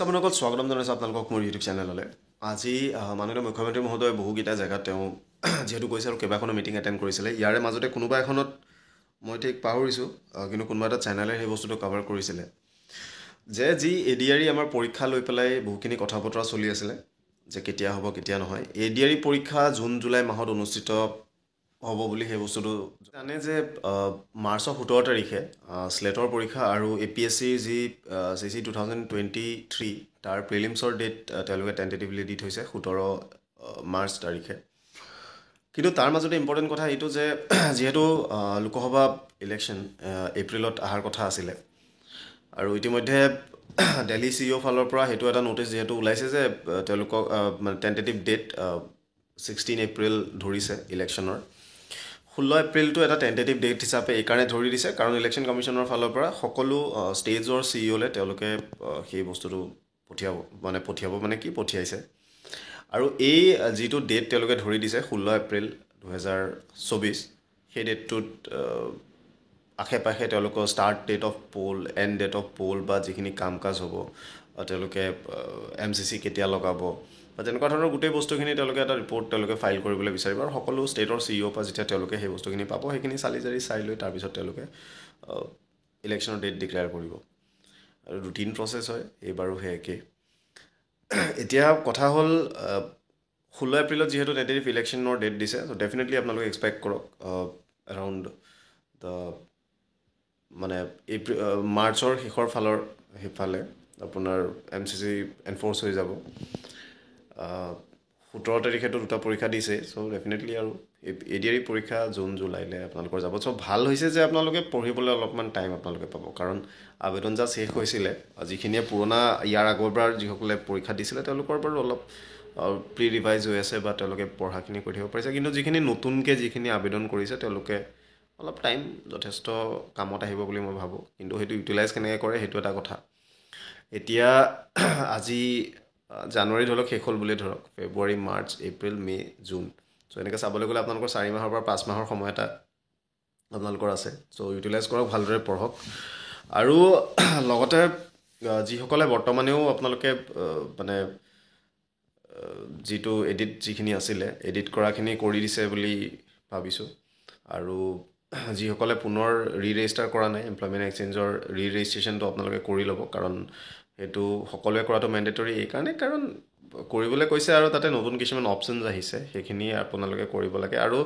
নমস্কাৰ বন্ধুসকল, স্বাগতম জনাইছোঁ আপোনালোকক মোৰ ইউটিউব চেনেললৈ। আজি মাননীয় মুখ্যমন্ত্ৰী মহোদয়ে বহুকেইটা জেগাত তেওঁ যিহেতু গৈছে আৰু কেইবাখনো মিটিং এটেণ্ড কৰিছিলে। ইয়াৰে মাজতে কোনোবা এখনত মই ঠিক পাহৰিছোঁ, কিন্তু কোনোবা এটা চেনেলে সেই বস্তুটো কভাৰ কৰিছিলে যে যি ADRE আমাৰ পৰীক্ষা লৈ পেলাই বহুখিনি কথা বতৰা চলি আছিলে যে কেতিয়া হ'ব কেতিয়া নহয়। ADRE পৰীক্ষা জুন জুলাই মাহত অনুষ্ঠিত হ'ব বুলি সেই বস্তুটো জানে যে মাৰ্চৰ 17 তাৰিখে স্লেটৰ পৰীক্ষা আৰু APSCৰ যি CC 2023 তাৰ প্ৰিলিমছৰ ডেট তেওঁলোকে টেণ্টেটিভলি দি থৈছে 17 মাৰ্চ তাৰিখে। কিন্তু তাৰ মাজতে ইম্পৰ্টেণ্ট কথা এইটো যে যিহেতু লোকসভা ইলেকশ্যন এপ্ৰিলত অহাৰ কথা আছিলে আৰু ইতিমধ্যে দিল্লী CEO ফালৰ পৰা সেইটো এটা ন'টিচ যিহেতু ওলাইছে যে তেওঁলোকক মানে টেণ্টেটিভ ডেট 16 এপ্ৰিল ধৰিছে ইলেকশ্যনৰ। 16 এপ্ৰিলটো এটা টেণ্টেটিভ ডেট হিচাপে এইকাৰণে ধৰি দিছে কাৰণ ইলেকশ্যন কমিশ্যনৰ ফালৰ পৰা সকলো ষ্টেজৰ CEOলৈ তেওঁলোকে সেই বস্তুটো পঠিয়াইছে। আৰু এই যিটো ডেট তেওঁলোকে ধৰি দিছে 16 এপ্ৰিল 2024, সেই ডেটটোত আশে পাশে তেওঁলোকৰ start date of poll, and date of poll বা যিখিনি কাম কাজ হ'ব, তেওঁলোকে MCC কেতিয়া লগাব বা তেনেকুৱা ধৰণৰ গোটেই বস্তুখিনি তেওঁলোকে এটা ৰিপৰ্ট তেওঁলোকে ফাইল কৰিবলৈ বিচাৰিব আৰু সকলো ষ্টেটৰ CEO পৰা যেতিয়া তেওঁলোকে সেই বস্তুখিনি পাব সেইখিনি চাই লৈ তাৰপিছত তেওঁলোকে ইলেকশ্যনৰ ডেট ডিক্লেয়াৰ কৰিব আৰু ৰুটিন প্ৰচেছ হয়। এইবাৰো সেই একেই। এতিয়া কথা হ'ল 16 এপ্ৰিলত যিহেতু টেণ্টেটিভ ইলেকশ্যনৰ ডেট দিছে, চ' ডেফিনেটলি আপোনালোকে এক্সপেক্ট কৰক এৰাউণ্ড দ্য মানে মাৰ্চৰ শেষৰ ফালৰ সেইফালে আপোনাৰ MCC এনফ'ৰ্চ হৈ যাব। 17 তাৰিখেতো দুটা পৰীক্ষা দিছে, চ' ডেফিনেটলি আৰু ADRE পৰীক্ষা জুন জুলাইলৈ আপোনালোকৰ যাব। চ' ভাল হৈছে যে আপোনালোকে পঢ়িবলৈ অলপমান টাইম আপোনালোকে পাব, কাৰণ আবেদন যা শেষ হৈছিলে, যিখিনিয়ে পুৰণা ইয়াৰ আগৰবাৰ যিসকলে পৰীক্ষা দিছিলে তেওঁলোকৰ বাৰু অলপ প্ৰি ৰিভাইজ হৈ আছে বা তেওঁলোকে পঢ়াখিনি কৰি থাকিব পাৰিছে, কিন্তু যিখিনি নতুনকৈ যিখিনি আবেদন কৰিছে তেওঁলোকে অলপ টাইম যথেষ্ট কামত আহিব বুলি মই ভাবোঁ, কিন্তু সেইটো ইউটিলাইজ কেনেকৈ কৰে সেইটো এটা কথা। এতিয়া আজি জানুৱাৰী ধৰক শেষ হ'ল বুলিয়ে ধৰক, ফেব্ৰুৱাৰী, মাৰ্চ, এপ্ৰিল, মে', জুন। চ' এনেকৈ চাবলৈ গ'লে আপোনালোকৰ 4 মাহৰ পৰা 5 মাহৰ সময় এটা আপোনালোকৰ আছে। চ' ইউটিলাইজ কৰক, ভালদৰে পঢ়ক। আৰু লগতে যিসকলে বৰ্তমানেও আপোনালোকে মানে যিটো যিখিনি আছিলে এডিট কৰাখিনি কৰি দিছে বুলি ভাবিছোঁ, আৰু যিসকলে পুনৰ ৰেজিষ্টাৰ কৰা নাই এমপ্লয়মেণ্ট এক্সচেঞ্জৰ ৰেজিষ্ট্ৰেশ্যনটো আপোনালোকে কৰি ল'ব, কাৰণ সেইটো সকলোৱে কৰাটো মেণ্ডেটৰী এইকাৰণে কাৰণ কৰিবলৈ কৈছে আৰু তাতে নতুন কিছুমান অপশ্যনছ আহিছে, সেইখিনি আপোনালোকে কৰিব লাগে। আৰু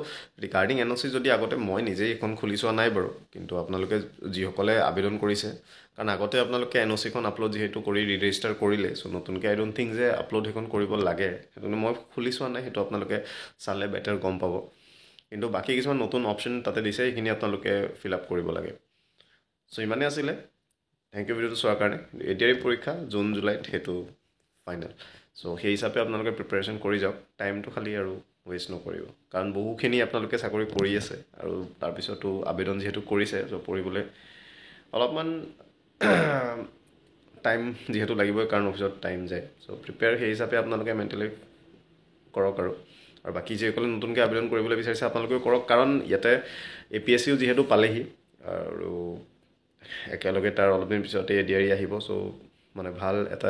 ৰিগাৰ্ডিং NOC যদি আগতে মই নিজেই এইখন খুলি চোৱা নাই বাৰু, কিন্তু আপোনালোকে যিসকলে আবেদন কৰিছে, কাৰণ আগতে আপোনালোকে NOCখন আপলোড যিহেতু কৰি ৰেজিষ্টাৰ কৰিলে, চ' নতুনকৈ আই ডোণ্ট থিংক যে আপলোড সেইখন কৰিব লাগে, সেইটো মই খুলি চোৱা নাই, সেইটো আপোনালোকে চালে বেটাৰ গম পাব। কিন্তু বাকী কিছুমান নতুন অপশ্যন তাতে দিছে, সেইখিনি আপোনালোকে ফিল আপ কৰিব লাগে। চ' ইমানেই আছিলে। থেংক ইউ ভিডিঅ'টো চোৱাৰ কাৰণে। ADRE পৰীক্ষা জুন জুলাইত সেইটো ফাইনেল। চ' সেই হিচাপে আপোনালোকে প্ৰিপেৰেশ্যন কৰি যাওক, টাইমটো খালি আৰু ৱেষ্ট নকৰিব, কাৰণ বহুখিনি আপোনালোকে চাকৰি কৰি আছে আৰু তাৰপিছতো আবেদন যিহেতু কৰিছে, চ' পঢ়িবলৈ অলপমান টাইম যিহেতু লাগিবই, কাৰণ অফিচত টাইম যায়। চ' প্ৰিপেয়াৰ সেই হিচাপে আপোনালোকে মেণ্টেলি কৰক। আৰু বাকী যিসকলে নতুনকৈ আবেদন কৰিবলৈ বিচাৰিছে আপোনালোকেও কৰক, কাৰণ ইয়াতে APSCও যিহেতু পালেহি আৰু একেলগে তাৰ অলপ দিন পিছতে ADRE আহিব। চ' মানে ভাল এটা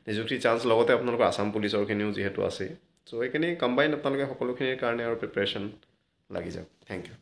নিযুক্তিৰ চান্স, লগতে আপোনালোকৰ আছাম পুলিচৰখিনিও যিহেতু আছে। চ' এইখিনি কম্বাইন আপোনালোকে সকলোখিনিৰ কাৰণে আৰু প্ৰিপেৰেশ্যন লাগি যাওক। Thank U.